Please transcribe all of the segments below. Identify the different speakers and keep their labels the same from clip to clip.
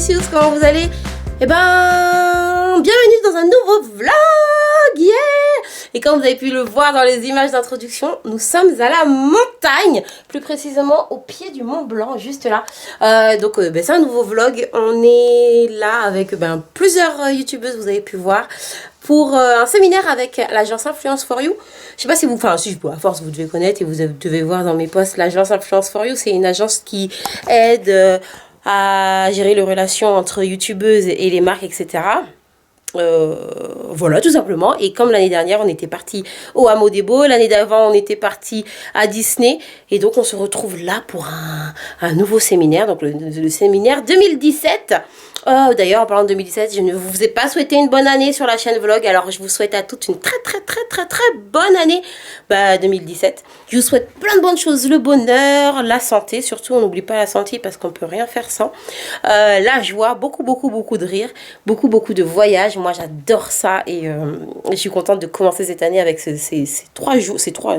Speaker 1: Precious, comment vous allez? Eh ben, bienvenue dans un nouveau vlog, yeah! Et comme vous avez pu le voir dans les images d'introduction, nous sommes à la montagne, plus précisément au pied du Mont Blanc, juste là. C'est un nouveau vlog, on est là avec plusieurs youtubeuses, vous avez pu voir, pour un séminaire avec l'agence Influence for You. Je sais pas si vous, à force vous devez connaître et vous devez voir dans mes posts, l'agence Influence for You, c'est une agence qui aide à gérer les relations entre youtubeuses et les marques, etc. Voilà, tout simplement. Et comme l'année dernière, on était parti au Hameau des Beaux, l'année d'avant, on était parti à Disney. Et donc, on se retrouve là pour un nouveau séminaire, donc le séminaire 2017. D'ailleurs, en parlant de 2017, je ne vous ai pas souhaité une bonne année sur la chaîne vlog. Alors, je vous souhaite à toutes une très bonne année 2017. Je vous souhaite plein de bonnes choses, le bonheur, la santé. Surtout, on n'oublie pas la santé parce qu'on peut rien faire sans. La joie, beaucoup de rire, beaucoup de voyages. Moi, j'adore ça et je suis contente de commencer cette année avec ces 3 jours. C'est 3,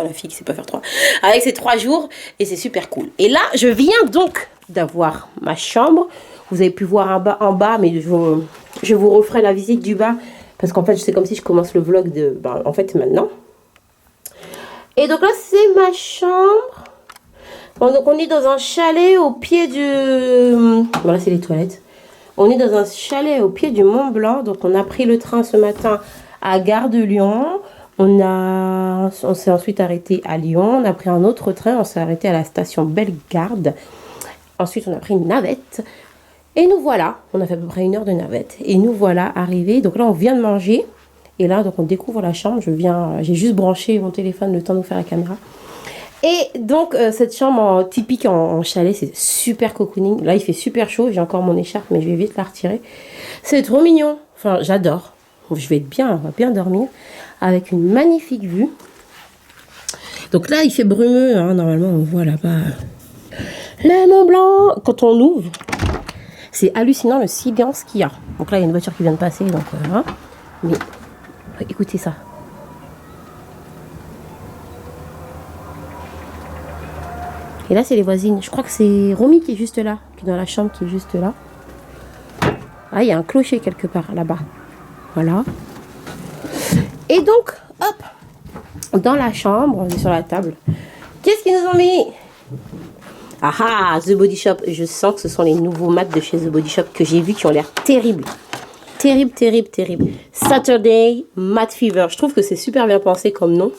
Speaker 1: la fille qui sait pas faire 3. Avec ces 3 jours et c'est super cool. Et là, je viens donc d'avoir ma chambre. Vous avez pu voir en bas, mais je vous referai la visite du bas. Parce qu'en fait, c'est comme si je commence le vlog maintenant. Et donc là, c'est ma chambre. Bon, donc on est dans un chalet au pied du... Voilà, c'est les toilettes. On est dans un chalet au pied du Mont Blanc. Donc on a pris le train ce matin à Gare de Lyon. On s'est ensuite arrêté à Lyon. On a pris un autre train. On s'est arrêté à la station Bellegarde. Ensuite, on a pris une navette. Et nous voilà, on a fait à peu près 1 heure de navette. Et nous voilà arrivés. Donc là, on vient de manger. Et là, donc on découvre la chambre. J'ai juste branché mon téléphone le temps de vous faire la caméra. Et donc, cette chambre typique en chalet, c'est super cocooning. Là, il fait super chaud. J'ai encore mon écharpe, mais je vais vite la retirer. C'est trop mignon. Enfin, j'adore. Je vais être bien, on va bien dormir. Avec une magnifique vue. Donc là, il fait brumeux. Hein. Normalement, on voit là-bas le Mont Blanc. Quand on ouvre... C'est hallucinant le silence qu'il y a. Donc là, il y a une voiture qui vient de passer. Donc, mais écoutez ça. Et là, c'est les voisines. Je crois que c'est Romy qui est juste là. Qui est dans la chambre, qui est juste là. Ah, il y a un clocher quelque part là-bas. Voilà. Et donc, hop. Dans la chambre, on est sur la table. Qu'est-ce qu'ils nous ont mis ? Ah, The Body Shop. Je sens que ce sont les nouveaux mats de chez The Body Shop que j'ai vus qui ont l'air terribles. Terrible. Saturday Matte Fever. Je trouve que c'est super bien pensé comme nom.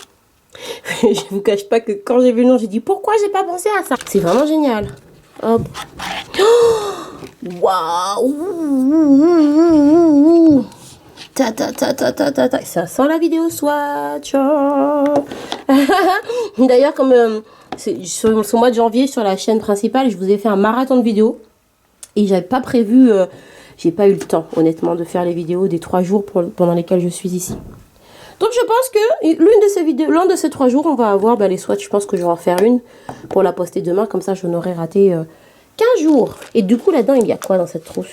Speaker 1: Je vous cache pas que quand j'ai vu le nom, j'ai dit pourquoi j'ai pas pensé à ça. C'est vraiment génial. Hop. Waouh. Ça sent la vidéo Swatch. D'ailleurs, comme... sur ce mois de janvier sur la chaîne principale, je vous ai fait un marathon de vidéos et j'avais pas prévu, j'ai pas eu le temps honnêtement de faire les vidéos des 3 jours pendant lesquels je suis ici. Donc je pense que l'un de ces 3 jours, on va avoir les swatchs. Je pense que je vais en faire une pour la poster demain, comme ça je n'aurai raté 15 jours. Et du coup là-dedans, il y a quoi dans cette trousse?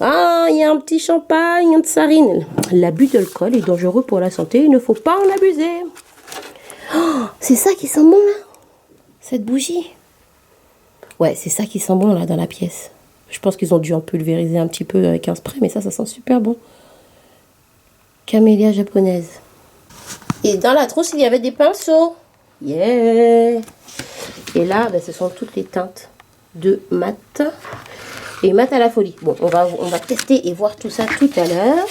Speaker 1: Ah, il y a un petit champagne, une tsarine. L'abus d'alcool est dangereux pour la santé, il ne faut pas en abuser. Oh, c'est ça qui sent bon là? Cette bougie? Ouais, c'est ça qui sent bon là dans la pièce. Je pense qu'ils ont dû en pulvériser un petit peu avec un spray, mais ça sent super bon. Camélia japonaise. Et dans la trousse, il y avait des pinceaux. Yeah! Et là, ce sont toutes les teintes de mat. Et mat à la folie. Bon, on va tester et voir tout ça tout à l'heure.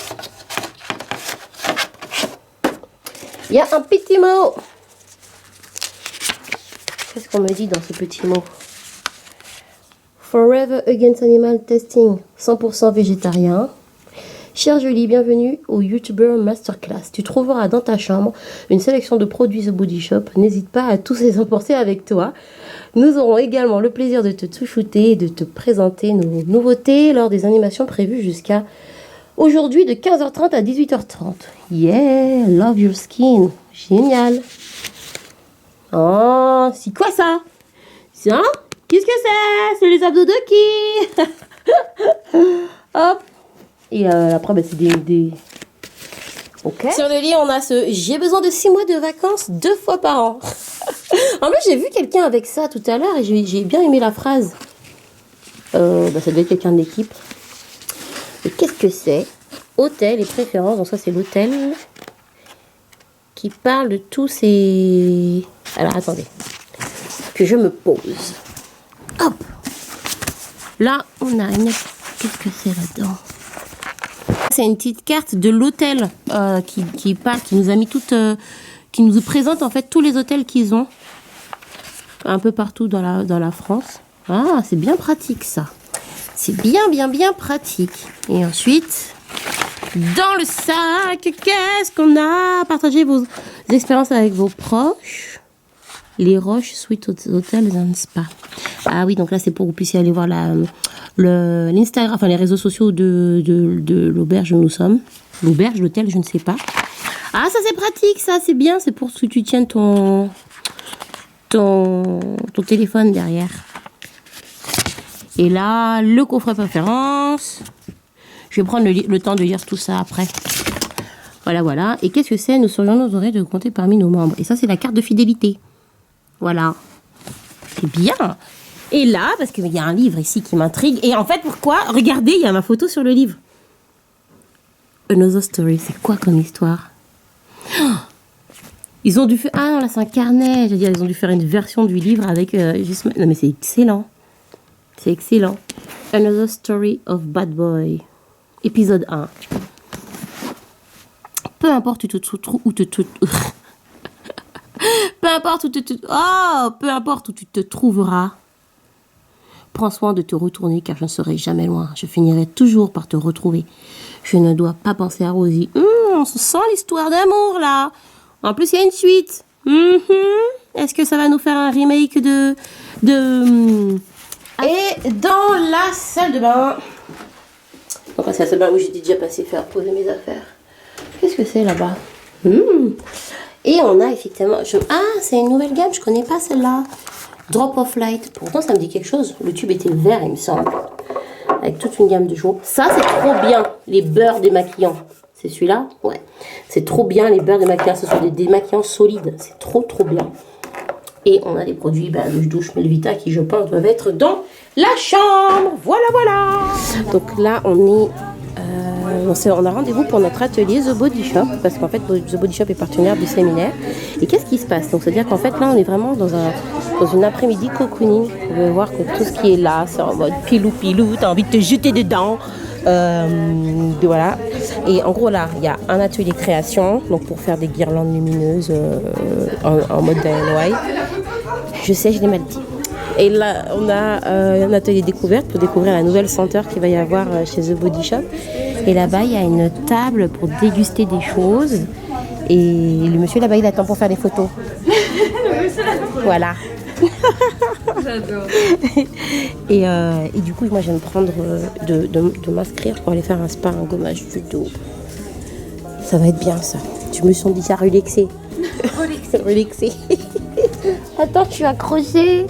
Speaker 1: Il y a un petit mot. Qu'est-ce qu'on me dit dans ce petit mot? Forever Against Animal Testing, 100% végétarien. Chère Julie, bienvenue au YouTuber Masterclass. Tu trouveras dans ta chambre une sélection de produits The Body Shop. N'hésite pas à tous les emporter avec toi. Nous aurons également le plaisir de te chouchouter et de te présenter nos nouveautés lors des animations prévues jusqu'à aujourd'hui de 15h30 à 18h30. Yeah, love your skin. Génial. Oh, c'est quoi ça? Ça? Qu'est-ce que c'est? C'est les abdos de qui? Hop. Et après, c'est des... Ok. Sur le lit, on a ce « J'ai besoin de 6 mois de vacances 2 fois par an ». En plus, j'ai vu quelqu'un avec ça tout à l'heure et j'ai bien aimé la phrase. Ça devait être quelqu'un de l'équipe. Et qu'est-ce que c'est? Hôtel et préférences. Donc ça, c'est l'hôtel qui parle de tous ces... Alors, attendez. Que je me pose. Hop. Là, on a une... Qu'est-ce que c'est là-dedans? C'est une petite carte de l'hôtel qui parle, qui nous a mis toutes... qui nous présente en fait tous les hôtels qu'ils ont. Un peu partout dans la France. Ah, c'est bien pratique ça. C'est bien pratique. Et ensuite... Dans le sac, qu'est-ce qu'on a? Partagez vos expériences avec vos proches. Les Roches Suite Hotels and Spa. Ah oui, donc là, c'est pour que vous puissiez aller voir l'Instagram, enfin les réseaux sociaux de l'auberge où nous sommes. L'auberge, l'hôtel, je ne sais pas. Ah, ça, c'est pratique, ça, c'est bien. C'est pour que tu tiennes ton téléphone derrière. Et là, le coffret préférence. Je vais prendre le temps de lire tout ça après. Voilà. Et qu'est-ce que c'est? Nous serions honorés de compter parmi nos membres. Et ça, c'est la carte de fidélité. Voilà. C'est bien. Et là, parce qu'il y a un livre ici qui m'intrigue. Et en fait, pourquoi? Regardez, il y a ma photo sur le livre. Another Story. C'est quoi comme histoire? Ils ont dû faire... Ah non, là, c'est un carnet. Je veux dire, ils ont dû faire une version du livre avec... Non, mais c'est excellent. C'est excellent. Another Story of Bad Boy. Épisode 1. Peu importe où tu te trouves... Peu importe où tu te trouveras. Prends soin de te retourner car je ne serai jamais loin. Je finirai toujours par te retrouver. Je ne dois pas penser à Rosie. On se sent l'histoire d'amour là. En plus, il y a une suite. Est-ce que ça va nous faire un remake de... Et dans la salle de bain... Donc c'est la salle de bain où j'ai déjà passé faire poser mes affaires. Qu'est-ce que c'est là-bas? Et on a effectivement... Ah, c'est une nouvelle gamme, je connais pas celle-là. Drop of Light. Pourtant, ça me dit quelque chose. Le tube était vert, il me semble. Avec toute une gamme de jours. Ça, c'est trop bien. Les beurres démaquillants. C'est celui-là? Ouais. C'est trop bien, les beurres démaquillants. Ce sont des démaquillants solides. C'est trop bien. Et on a des produits de douche Melvita qui, je pense, doivent être dans la chambre. Voilà. Donc là, on a rendez-vous pour notre atelier The Body Shop. Parce qu'en fait, The Body Shop est partenaire du séminaire. Et qu'est-ce qui se passe? Donc, c'est-à-dire qu'en fait, là, on est vraiment dans une après-midi cocooning. Vous pouvez voir que tout ce qui est là, c'est en mode pilou, t'as envie de te jeter dedans. Voilà. Et en gros, là, il y a un atelier création. Donc, pour faire des guirlandes lumineuses en mode DIY. Je sais, je l'ai mal dit. Et là, on a un atelier découverte pour découvrir la nouvelle senteur qu'il va y avoir chez The Body Shop. Et là-bas, il y a une table pour déguster des choses. Et le monsieur là-bas, il attend pour faire des photos. Voilà.
Speaker 2: J'adore.
Speaker 1: Et du coup, moi, je vais me prendre de m'inscrire pour aller faire un spa, un gommage du dos. Ça va être bien, ça. Je me sens déjà relaxée. Relaxée. Attends, je suis accrochée.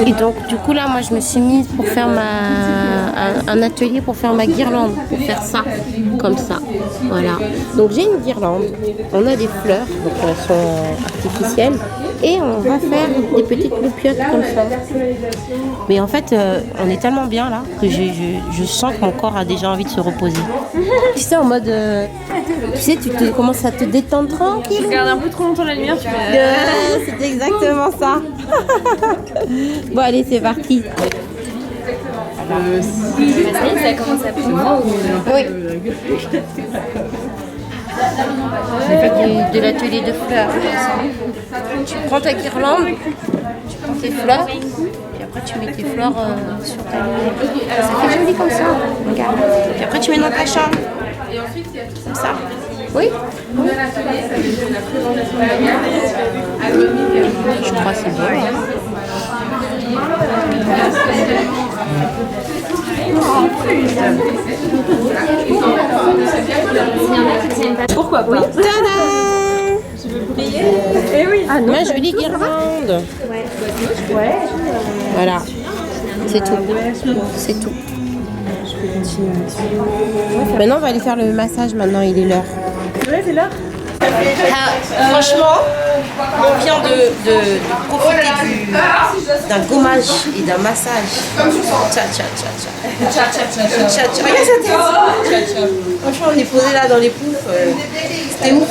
Speaker 1: Et donc, du coup, là, moi, je me suis mise pour faire un atelier pour faire ma guirlande. Pour faire ça, comme ça. Voilà. Donc, j'ai une guirlande. On a des fleurs, donc elles sont artificielles. Et on va faire des petites loupiottes comme ça. Mais en fait, on est tellement bien là que je sens que mon corps a déjà envie de se reposer. Tu sais, en mode... tu sais, tu commences à te détendre tranquille.
Speaker 2: Tu regardes un peu trop longtemps la lumière, tu fais...
Speaker 1: C'est exactement ça. Bon, allez, c'est parti.
Speaker 2: Ça commence à prendre.
Speaker 1: Oui. De l'atelier de fleurs. Tu prends ta guirlande, tu prends tes fleurs, puis après tu mets tes fleurs sur ta lumière. Ça fait joli comme ça. Regarde. Puis après tu mets dans ta chambre. Comme ça. Oui. Je crois que c'est bon.
Speaker 2: Pourquoi pas?
Speaker 1: Tada!
Speaker 2: Tu veux payer? Eh oui.
Speaker 1: Ah non, ma jolie guirlande.
Speaker 2: Ouais.
Speaker 1: Voilà. C'est tout. C'est tout. Maintenant, on va aller faire le massage. Maintenant, il est l'heure.
Speaker 2: Ouais, c'est l'heure.
Speaker 1: Franchement, on vient de profiter d'un gommage et d'un massage. Tcha tcha tcha tcha. Tcha tcha tcha tcha. Regarde sa tête. Franchement, on est posé là dans les poufs. C'était ouf.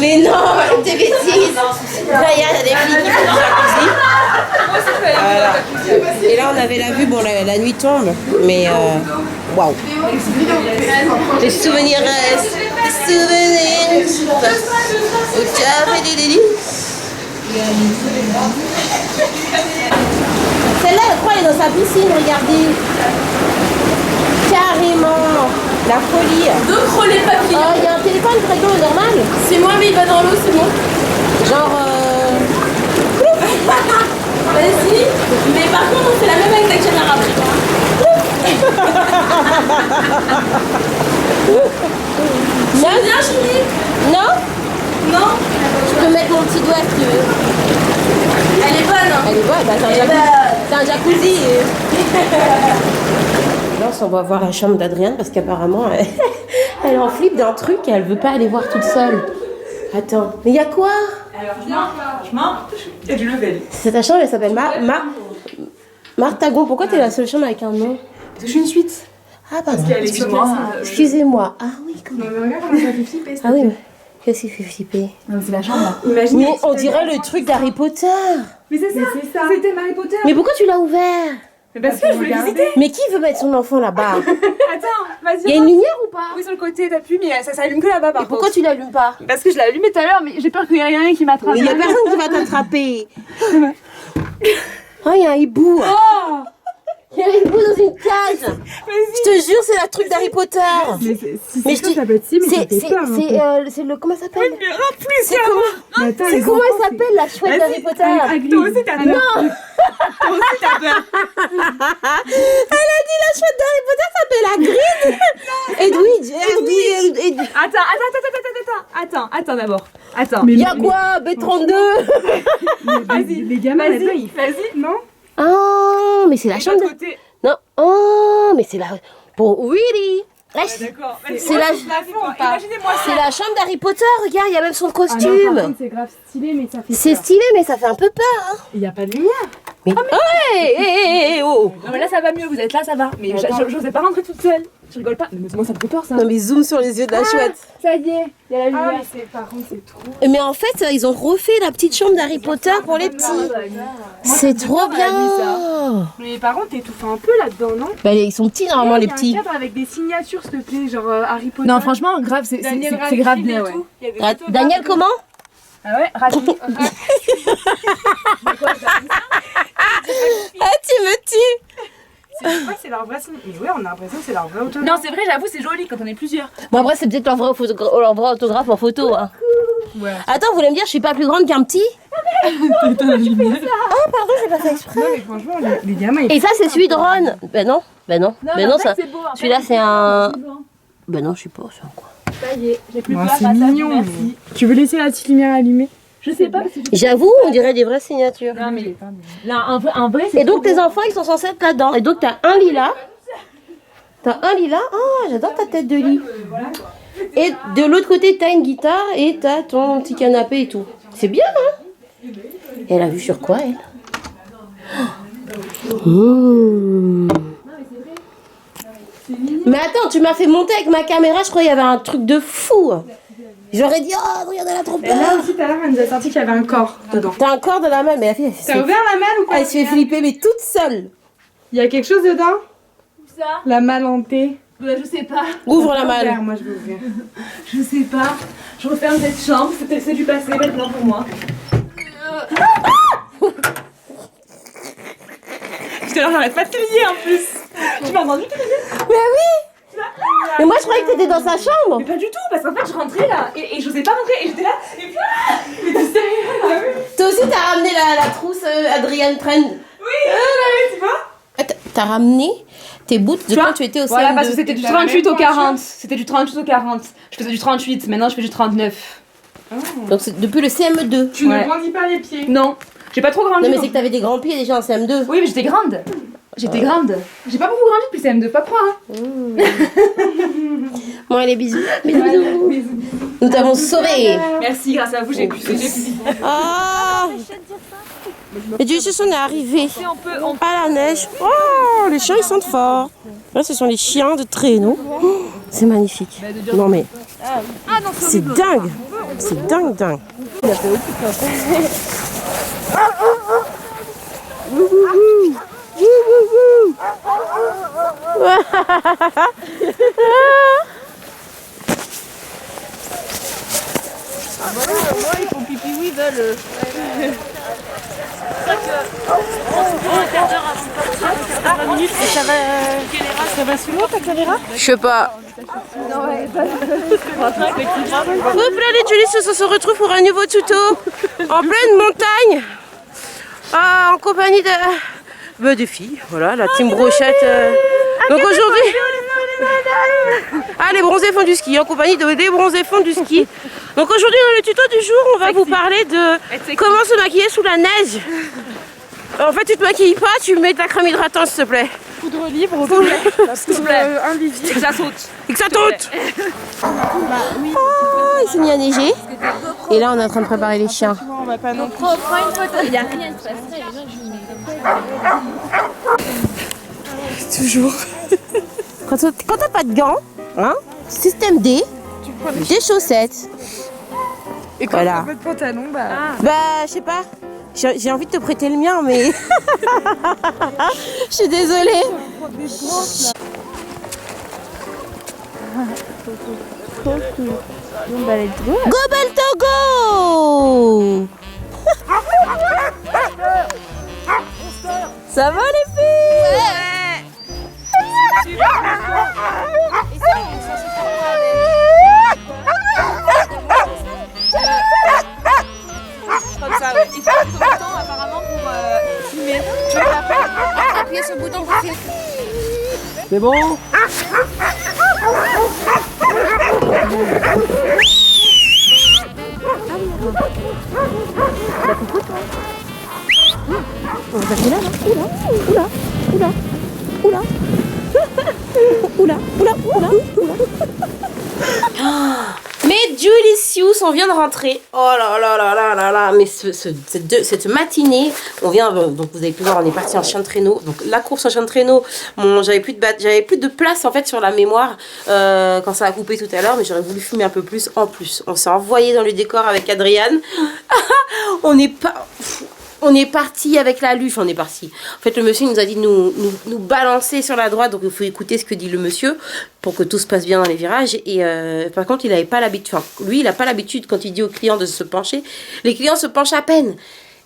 Speaker 1: Mais non, t'es bêtises. Là, il y a des filles qui font du jacuzzi. Voilà. Et là, on avait la vue. Bon, la nuit tombe, mais waouh. Les souvenirs restent. Les souvenirs. Au café des délices. Celle-là, je crois, elle est dans sa piscine, regardez. Carrément. La folie.
Speaker 2: Deux crôlés papier.
Speaker 1: Oh, il y a un téléphone très beau, normal.
Speaker 2: C'est moi, mais il va dans l'eau, c'est bon.
Speaker 1: Genre.
Speaker 2: Vas-y. Mais par contre, on fait la même avec la caméra après.
Speaker 1: Non,
Speaker 2: Viens, chérie.
Speaker 1: non.
Speaker 2: Non.
Speaker 1: Je peux mettre mon petit doigt si tu veux.
Speaker 2: Elle est bonne. Hein.
Speaker 1: Elle est bonne, bah, c'est un jacuzzi. Là, on va voir la chambre d'Adrienne parce qu'apparemment, elle en flippe d'un truc et elle veut pas aller voir toute seule. Attends, mais il y a quoi?
Speaker 3: Il y a du level.
Speaker 1: C'est ta chambre, elle s'appelle Martagon. Pourquoi t'es la seule chambre avec un nom?
Speaker 3: Parce que je suis une suite.
Speaker 1: Ah, pardon.
Speaker 3: Excuse-moi.
Speaker 1: Excusez-moi. Ah oui, comment?
Speaker 3: Non mais regarde comment ça fait flipper.
Speaker 1: Ah oui, mais qu'est-ce qui fait flipper?
Speaker 3: Non, c'est la chambre là. Imagine.
Speaker 1: Mais on dirait le truc d'Harry Potter.
Speaker 3: Mais c'est ça. C'était Harry Potter.
Speaker 1: Mais pourquoi tu l'as ouvert?
Speaker 3: Mais parce que je voulais visiter.
Speaker 1: Mais qui veut mettre son enfant là-bas?
Speaker 3: Attends, vas-y.
Speaker 1: Il y a une lumière ou pas?
Speaker 3: Oui, sur le côté, t'appuies, mais ça s'allume que là-bas par
Speaker 1: Et pourquoi tu l'allumes pas?
Speaker 3: Parce que je l'ai allumé tout à l'heure, mais j'ai peur qu'il y ait rien qui m'attrape.
Speaker 1: Il y a personne qui va t'attraper. Oh, il y a un hibou.
Speaker 3: Oh.
Speaker 1: Il y a un hibou dans une cage. Je te jure, c'est la truc d'Harry Potter.
Speaker 3: Mais
Speaker 1: Mais
Speaker 3: c'est ça peut être si, mais ça fait peur.
Speaker 1: c'est le comment ça s'appelle?
Speaker 3: Mais en plus,
Speaker 1: C'est comment? C'est comment elle s'appelle la chouette d'Harry Potter?
Speaker 3: Toi aussi t'as peur.
Speaker 1: Non.
Speaker 3: Toi aussi t'as peur.
Speaker 1: Elle a dit la chouette d'Harry Potter s'appelle Hagrid. Edwidge.
Speaker 3: Attends d'abord. Attends.
Speaker 1: Il y a quoi? B32.
Speaker 3: Vas-y, les gamins, vas-y, non?
Speaker 1: Oh, mais c'est la chambre de...
Speaker 3: côté.
Speaker 1: Non. Oh, mais c'est la... Pour Willy.
Speaker 3: D'accord.
Speaker 1: C'est la...
Speaker 3: Imaginez-moi ça.
Speaker 1: C'est la chambre d'Harry Potter, regarde, il y a même son
Speaker 3: Ah non, par
Speaker 1: costume.
Speaker 3: contre, c'est grave stylé, mais ça fait
Speaker 1: C'est
Speaker 3: peur.
Speaker 1: stylé, mais ça fait un peu peur. Hein.
Speaker 3: Il n'y a pas de lumière.
Speaker 1: Mais... Oh.
Speaker 3: Non mais là ça va mieux, vous êtes là, ça va. Mais j'osais pas rentrer toute seule. Je rigole pas. Mais moi ça me fait peur ça.
Speaker 1: Non, mais zoom sur les yeux de la chouette.
Speaker 3: Ça y est, il y a la lumière. Par contre c'est trop.
Speaker 1: Mais en fait, ils ont refait la petite chambre d'Harry Potter pour les petits. C'est trop bien.
Speaker 3: Mais par contre t'étouffes un peu là-dedans, non?
Speaker 1: Bah, ils sont petits normalement, les petits.
Speaker 3: Il y a un cadre avec des signatures s'il te plaît, genre Harry Potter.
Speaker 2: Non, franchement, grave, c'est grave bien, ouais.
Speaker 1: Daniel, comment?
Speaker 3: Ah ouais, Radcliffe.
Speaker 1: Ah, tu me tues.
Speaker 3: C'est leur vrai signe. Mais ouais, on a l'impression que c'est leur vrai auto.
Speaker 2: Non, c'est vrai, j'avoue, c'est joli quand on est plusieurs.
Speaker 1: Bon, après, c'est peut-être leur vrai autographe en photo. Hein.
Speaker 3: Ouais.
Speaker 1: Attends, vous voulez me dire, je suis pas plus grande qu'un petit? Oh, pardon, j'ai pas fait exprès.
Speaker 3: Non mais franchement, les gamins ils...
Speaker 1: Et ça, c'est celui de Ron. Ben non.
Speaker 2: Non,
Speaker 1: ça...
Speaker 2: c'est beau.
Speaker 1: Celui-là, c'est un... Ben non, je suis pas, c'est un quoi.
Speaker 2: Ça y est, j'ai plus peur.
Speaker 3: c'est mignon.
Speaker 2: Merci.
Speaker 3: Tu veux laisser la petite lumière allumée?
Speaker 2: Je sais pas.
Speaker 1: J'avoue, on dirait des vraies signatures.
Speaker 2: Non, mais là, un vrai, c'est.
Speaker 1: Et donc, tes enfants, ils sont censés être là-dedans. Et donc, t'as un lilas. Oh, j'adore ta tête de lit. Et de l'autre côté, t'as une guitare et t'as ton petit canapé et tout. C'est bien, hein? Et elle a vu sur quoi, elle? Mmh. Mais attends, tu m'as fait monter avec ma caméra, je crois qu'il y avait un truc de fou. J'aurais dit, oh, regardez la trop
Speaker 3: Et là
Speaker 1: peur.
Speaker 3: aussi tout à l'heure elle nous a sorti qu'il y avait un corps dedans.
Speaker 1: T'as un corps de la malle, mais la fille,
Speaker 3: T'as ouvert la malle ou pas?
Speaker 1: elle se fait flipper, mais toute seule.
Speaker 3: Il y a quelque chose dedans?
Speaker 2: Ça
Speaker 3: La malle hantée.
Speaker 2: Je sais pas.
Speaker 1: Ouvre la malle.
Speaker 3: Moi je veux ouvrir.
Speaker 2: Je sais pas. Je referme cette chambre, c'est du passé maintenant pour moi.
Speaker 3: Je te j'arrête pas de crier en plus. Tu m'as entendu crier?
Speaker 1: Mais oui. Mais moi, je croyais que t'étais dans sa chambre.
Speaker 2: Mais pas du tout, parce qu'en fait je rentrais là et je n'osais pas rentrer et j'étais là et puis mais t'es sérieux?
Speaker 1: Toi aussi, t'as ramené la trousse Adrian Trend.
Speaker 3: Oui, tu vois?
Speaker 1: T'as ramené tes boots de quand tu étais au CM2.
Speaker 2: Voilà, parce que c'était du 38 au 40. C'était du 38 au 40. Je faisais du 38, maintenant je fais du 39.
Speaker 1: Donc, c'est depuis le CM2.
Speaker 3: Tu ne grandis pas les pieds.
Speaker 2: Non, j'ai pas trop grandi.
Speaker 1: Non, mais c'est que t'avais des grands pieds déjà en CM2.
Speaker 2: Oui, mais j'étais grande. J'étais grande. J'ai pas beaucoup grandi depuis CM2, pas croire. Hein.
Speaker 1: Bon, allez, bisous. Bisous.
Speaker 3: Bisous.
Speaker 1: Nous t'avons sauvé.
Speaker 2: Merci, grâce à vous, j'ai pu.
Speaker 1: Ah. Et du coup, on est arrivé à la neige. Oh, les chiens, ils sentent fort. Là, ce sont les chiens de traîneau. Oh, c'est magnifique. Non, mais c'est dingue. C'est dingue, dingue.
Speaker 3: Moi, ils font pipi où ils veulent. Ça va sous l'eau ta caméra?
Speaker 1: Je sais pas. Hop là, les Julie se retrouve pour un nouveau tuto en pleine montagne, en compagnie de filles. Voilà, la team brochette. Donc aujourd'hui, les bronzés font du ski, en compagnie des bronzés font du ski. Donc aujourd'hui, dans le tuto du jour, on va vous parler de comment se maquiller sous la neige. En fait, tu te maquilles pas, tu mets ta crème hydratante, s'il te plaît.
Speaker 3: Poudre libre,
Speaker 2: S'il te plaît.
Speaker 3: invisible.
Speaker 2: Et que ça saute.
Speaker 1: Et que ça saute. Oh, il s'est mis à neiger. Et là, on est en train de préparer les chiens.
Speaker 3: Non, on va pas non plus.
Speaker 1: Toujours. Quand t'as pas de gants, hein, système D, des chaussettes.
Speaker 3: Et quand
Speaker 1: Voilà.
Speaker 3: t'as pas de pantalon, bah...
Speaker 1: Bah, je sais pas. J'ai envie de te prêter le mien, mais je suis désolée. Go Balto, go! Ça va les filles?
Speaker 2: Comme ça, ouais. Il faut combien de temps apparemment pour filmer? Tu veux appuyer sur le bouton pour filmer?
Speaker 1: C'est bon? On va passer là, là. Mais Julicius, on vient de rentrer. Oh là là là là là là. Mais cette matinée, on vient, donc vous avez pu voir, on est parti en chien de traîneau. Donc la course en chien de traîneau, j'avais plus de place en fait sur la mémoire quand ça a coupé tout à l'heure, mais j'aurais voulu fumer un peu plus. En plus, on s'est envoyé dans le décor avec Adriane. On est parti avec la luche, on est parti. En fait, le monsieur nous a dit de nous balancer sur la droite, donc il faut écouter ce que dit le monsieur pour que tout se passe bien dans les virages. Et par contre, il n'avait pas l'habitude, lui, il n'a pas l'habitude quand il dit aux clients de se pencher. Les clients se penchent à peine.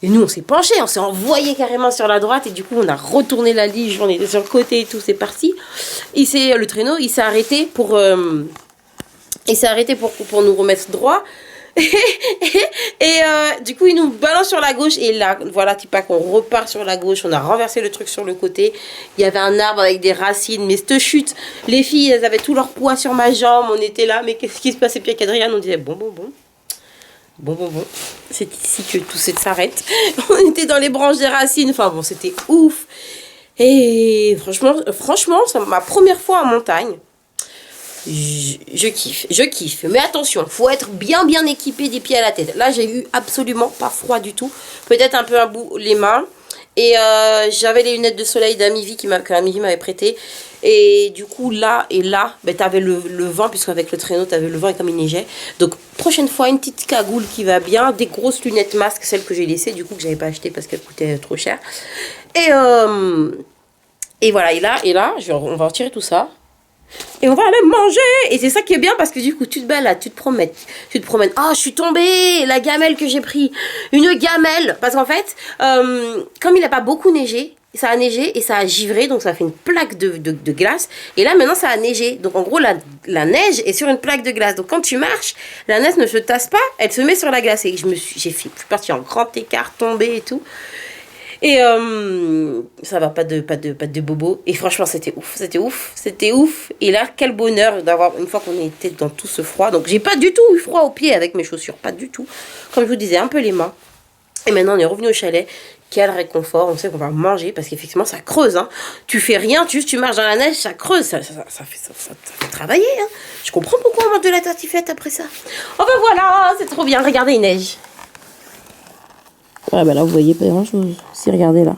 Speaker 1: Et nous, on s'est penché, on s'est envoyé carrément sur la droite et du coup, on a retourné la lige, on était sur le côté et tout, c'est parti. Le traîneau, il s'est arrêté pour nous remettre droit. Et du coup il nous balance sur la gauche et là voilà Tipak, on repart sur la gauche, on a renversé le truc sur le côté, il y avait un arbre avec des racines, mais cette chute, les filles elles avaient tout leur poids sur ma jambe, on était là, mais qu'est-ce qui se passait? Puis avec Adriane on disait bon, c'est ici que tout s'arrête. On était dans les branches des racines, enfin bon c'était ouf. Et franchement c'est ma première fois en montagne. Je kiffe. Mais attention, faut être bien équipé des pieds à la tête. Là, j'ai eu absolument pas froid du tout. Peut-être un peu à bout les mains. Et j'avais les lunettes de soleil d'Amivi qu'Amivi m'avait prêté. Et du coup, là, t'avais le vent, puisqu'avec le traîneau, t'avais le vent et comme il neigeait. Donc, prochaine fois, une petite cagoule qui va bien. Des grosses lunettes masques, celles que j'ai laissées, du coup, que j'avais pas achetées parce qu'elles coûtaient trop cher. Et voilà, et là, on va retirer tout ça. Et on va aller manger. Et c'est ça qui est bien parce que du coup tu te balades, tu te promènes. Oh, je suis tombée, la gamelle que j'ai pris. Une gamelle. Parce qu'en fait, comme il n'a pas beaucoup neigé, ça a neigé et ça a givré. Donc ça fait une plaque de glace. Et là maintenant ça a neigé. Donc en gros la neige est sur une plaque de glace. Donc quand tu marches, la neige ne se tasse pas, elle se met sur la glace. Et je suis partie en grand écart, tombée et tout. Et ça va, pas de bobo. Et franchement, c'était ouf. Et là, quel bonheur d'avoir, une fois qu'on était dans tout ce froid. Donc, j'ai pas du tout eu froid aux pieds avec mes chaussures, pas du tout. Comme je vous disais, un peu les mains. Et maintenant, on est revenu au chalet. quel réconfort. On sait qu'on va manger parce qu'effectivement ça creuse. Hein. Tu fais rien, tu marches dans la neige, ça creuse, ça fait travailler. Hein. Je comprends pourquoi on mange de la tartiflette après ça. Oh ben voilà, c'est trop bien. Regardez, il neige. Ouais, bah là vous voyez pas grand chose. Si, regardez là.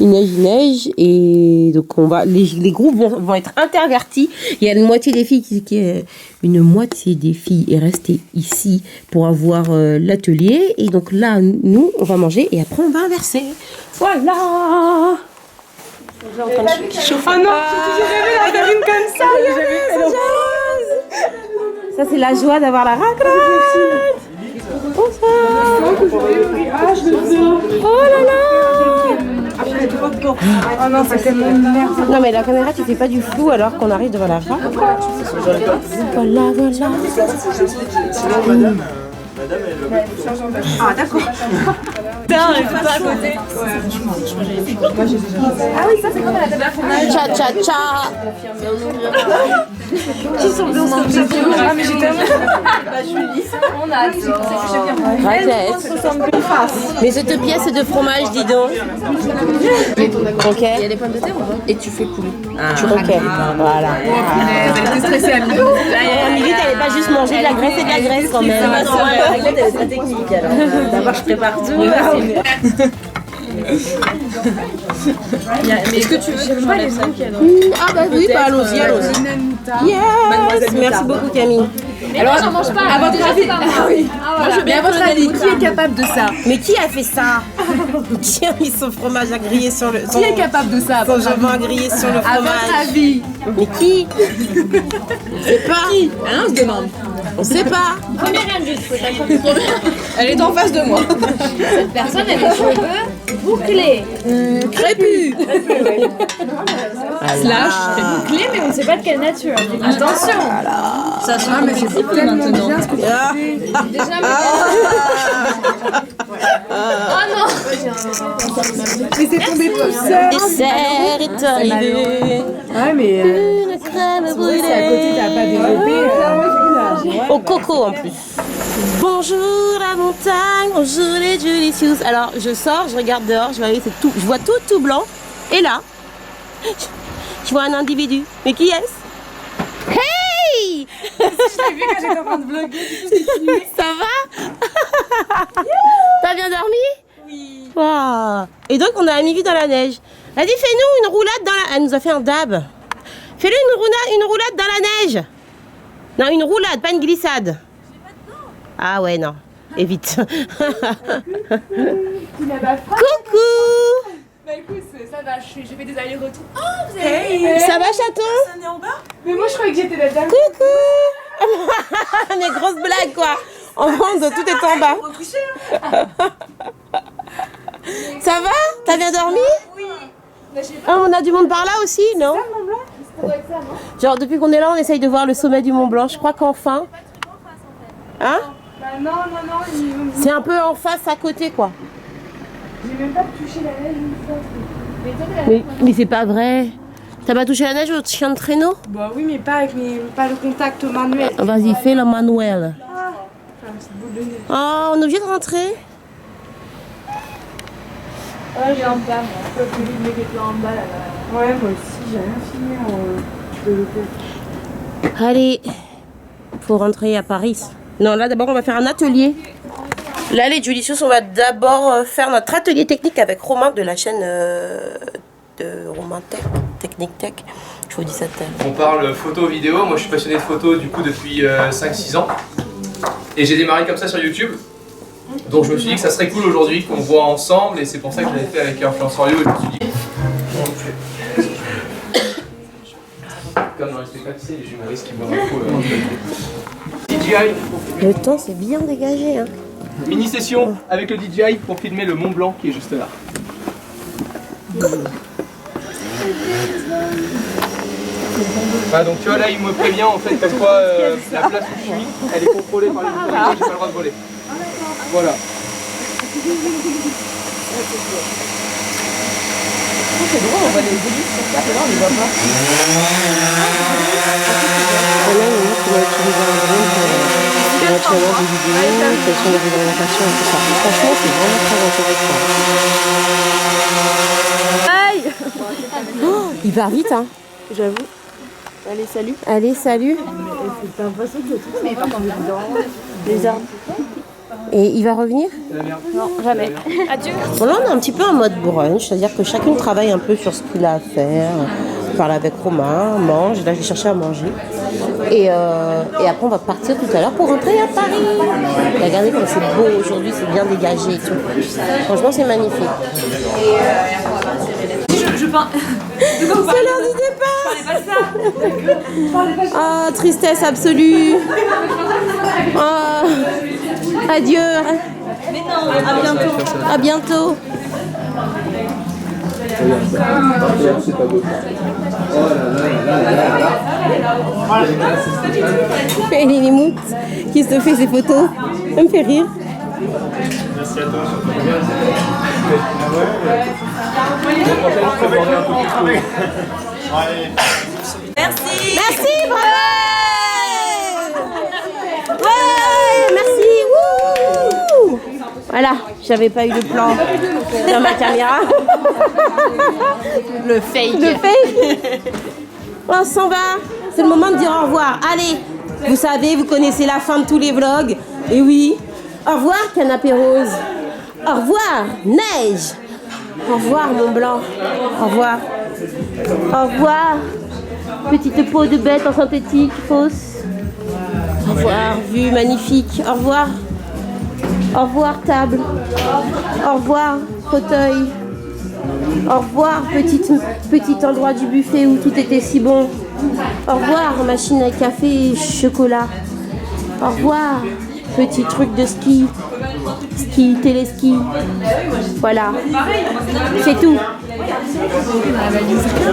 Speaker 1: Il neige et donc on va les groupes vont être intervertis. Il y a une moitié des filles est restée ici pour avoir l'atelier et donc là nous on va manger et après on va inverser. Voilà.
Speaker 3: Ah non, j'ai toujours rêvé la cabine comme ça.
Speaker 1: Ça c'est la joie d'avoir la raclette. Oh là là.
Speaker 3: Oh non, c'est tellement merde.
Speaker 1: Non mais la caméra tu fais pas du flou alors qu'on arrive devant la raclette. Voilà.
Speaker 3: Ah d'accord. Putain, elle est pas à côté. Ah oui, ça c'est comme à la table à fromage.
Speaker 1: Cha.
Speaker 3: Qui sont bien Ah mais j'ai tellement... Julie, on a
Speaker 1: Raclette. Mais cette pièce de fromage, dis donc. Ok.
Speaker 2: Il y a des pommes de terre ou pas? Et tu fais couler.
Speaker 1: Ok. Voilà.
Speaker 3: Elle était stressée à midi.
Speaker 1: Limite, elle n'est pas juste manger de la graisse et de la graisse quand même.
Speaker 2: La raclette, elle est très technique alors. D'abord, je prépare tout. Mais est-ce que tu veux que je m'enlève ça?
Speaker 1: Ah bah oui, bah allons-y. Yes. Merci beaucoup Camille.
Speaker 2: Alors, j'en mange pas.
Speaker 3: À votre avis,
Speaker 2: Mais à votre avis, qui est capable de ça?
Speaker 1: Mais qui a fait ça? Qui a mis son fromage à griller sur le...
Speaker 3: qui est capable de ça?
Speaker 1: Son jambon à griller sur le
Speaker 3: À
Speaker 1: fromage.
Speaker 3: votre avis?
Speaker 1: Mais qui? On sait pas.
Speaker 3: Ah non, on se demande.
Speaker 1: On sait pas.
Speaker 2: Première indice, faut t'accrocher.
Speaker 3: Elle est en face de moi.
Speaker 2: Cette personne, elle a les cheveux bouclés.
Speaker 1: Crépus.
Speaker 3: Slash.
Speaker 2: Bouclés, mais on ne sait pas de quelle nature. Attention.
Speaker 3: Ça sent mais c'est tellement bien ce que tu
Speaker 1: Ah.
Speaker 3: fais.
Speaker 2: Déjà, oh non.
Speaker 3: Mais c'est tombé tout seul.
Speaker 1: Dessert est arrivé.
Speaker 3: Ouais mais
Speaker 1: Une crème
Speaker 3: c'est à
Speaker 1: brûlée.
Speaker 3: côté t'as pas développé.
Speaker 1: Au coco en plus. Bonjour la montagne, bonjour les Julicious. Alors je sors, je regarde dehors, je vois tout blanc. Et là, je vois un individu. Mais qui est-ce? Hey!
Speaker 3: Je l'ai vu quand j'étais en train de vlogger.
Speaker 1: Ça va? T'as bien dormi?
Speaker 3: Oui.
Speaker 1: Wow. Et donc on a mis vue dans la neige. Elle dit fais-nous une roulade dans la... Elle nous a fait un dab. Fais-le une roulade dans la neige. Non, une roulade, pas une glissade. Ah ouais, non. Évite. Coucou.
Speaker 3: Bah écoute, ça va, j'ai fait des allers-retours. Oh, vous avez...
Speaker 1: Ça va, chaton?
Speaker 3: Mais moi je croyais que j'étais la dame.
Speaker 1: Coucou. Des grosses blagues, quoi. En bande, tout est en bas. Ça va? T'as bien dormi?
Speaker 3: Oui.
Speaker 1: Ah, on a du monde par là aussi, non? Genre, depuis qu'on est là, on essaye de voir le sommet du Mont Blanc. Je crois qu'enfin... Hein?
Speaker 3: Bah non,
Speaker 1: C'est un peu en face, à côté, quoi.
Speaker 3: j'ai même pas touché la neige une fois.
Speaker 1: Mais c'est pas vrai. T'as pas touché la neige au chien de traîneau?
Speaker 3: Bah oui, mais pas avec pas le contact manuel.
Speaker 1: Vas-y, fais le manuel.
Speaker 3: Enfin, une petite boule de neige.
Speaker 1: Oh, on est obligé de rentrer?
Speaker 3: Ouais, j'ai en bas, moi. Je peux plus mettre les plans en bas là-bas. Ouais, moi aussi, j'ai rien filmé de l'hôtel.
Speaker 1: Allez, faut rentrer à Paris. Non, là d'abord on va faire un atelier. Là les Julicious, on va d'abord faire notre atelier technique avec Romain de la chaîne de Romain Tech, Technique Tech. Je vous dis ça tout à l'heure.
Speaker 4: On parle photo vidéo, moi je suis passionné de photo du coup depuis 5-6 ans. Et j'ai démarré comme ça sur YouTube. Donc je me suis dit que ça serait cool aujourd'hui qu'on voit ensemble et c'est pour ça que je l'avais fait avec Influenceur Léo et je me suis dit... Comme dans les spectacles, tu sais, les humoristes qui boivent un coup. DJI,
Speaker 1: Le temps c'est bien dégagé. Hein.
Speaker 4: mini session avec le DJI pour filmer le Mont Blanc qui est juste là. Ah, donc tu vois là il me prévient en fait comme quoi la place où je suis elle est contrôlée par les autorités, j'ai pas le droit de voler. Voilà.
Speaker 2: C'est drôle, on voit les débuts sur place, et là on les voit pas.
Speaker 1: finalement des vidéos, quelles sont les réglementations et tout ça. Franchement, c'est vraiment très intéressant. Aïe. Oh, il va vite, hein. J'avoue.
Speaker 3: Allez, salut.
Speaker 1: Allez, salut.
Speaker 3: T'as l'impression que tout ça va dans les arbres.
Speaker 1: Et il va revenir?
Speaker 3: Non, jamais. Adieu.
Speaker 1: Bon, là, on est un petit peu en mode brunch, c'est-à-dire que chacune travaille un peu sur ce qu'il a à faire. On parle avec Romain, on mange. Là, je vais chercher à manger. Et après, on va partir tout à l'heure pour rentrer à Paris. Et regardez comme c'est beau aujourd'hui, c'est bien dégagé et tout. Franchement, c'est magnifique.
Speaker 2: Je peins.
Speaker 1: C'est l'heure du départ. Ah, tristesse absolue. Ah, adieu.
Speaker 2: Mais non, à bientôt.
Speaker 1: À bientôt. Et les moutes qui se fait ses photos. Ça me fait rire.
Speaker 5: Merci à toi.
Speaker 2: Merci.
Speaker 1: Merci, bravo. Ouais, merci. Wouh. Voilà, j'avais pas eu le plan dans ma caméra.
Speaker 2: Le fake.
Speaker 1: Le fake. On s'en va. C'est le moment de dire au revoir. Allez, vous savez, vous connaissez la fin de tous les vlogs. Et oui, au revoir Canapé Rose. Au revoir Neige. Au revoir Mont Blanc. Au revoir. Au revoir petite peau de bête en synthétique fausse. Au revoir vue magnifique. Au revoir. Au revoir table. Au revoir fauteuil. Au revoir petit endroit du buffet où tout était si bon. Au revoir machine à café et chocolat. Au revoir petit truc de ski. Ski, téléski. Voilà. C'est tout.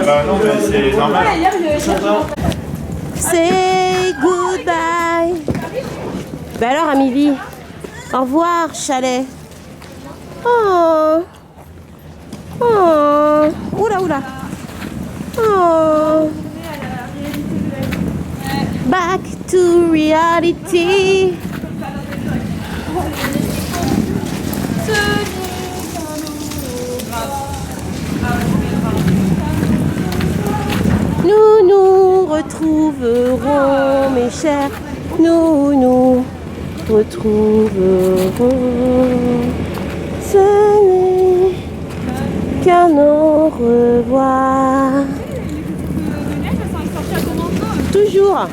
Speaker 5: Bah non, mais c'est normal.
Speaker 1: Say goodbye. Ben alors, Amélie, au revoir, chalet. Oh. Oh. Oula, oula. Oh. Back to reality. Nous nous retrouverons, mes chers. Nous nous retrouverons. Ce n'est qu'un au revoir. Toujours.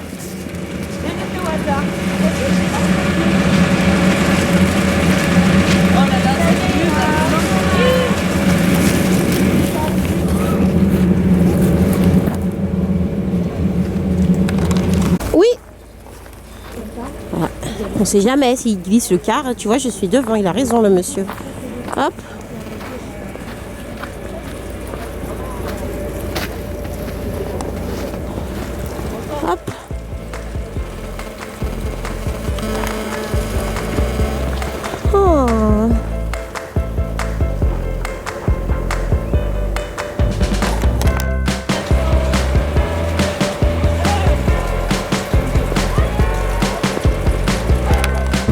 Speaker 1: Oui. Ah, on sait jamais s'il glisse le car. Tu vois, je suis devant. Il a raison, le monsieur. Hop. Hop. Oh.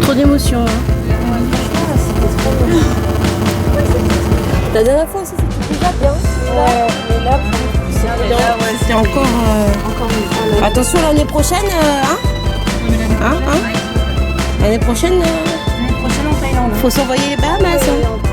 Speaker 1: Trop d'émotion. Hein. La dernière fois aussi c'était déjà bien. Mais là, c'était encore. Attention l'année prochaine, hein. L'année prochaine,
Speaker 3: L'année prochaine en Thaïlande.
Speaker 1: faut s'envoyer les Bahamas. Hein.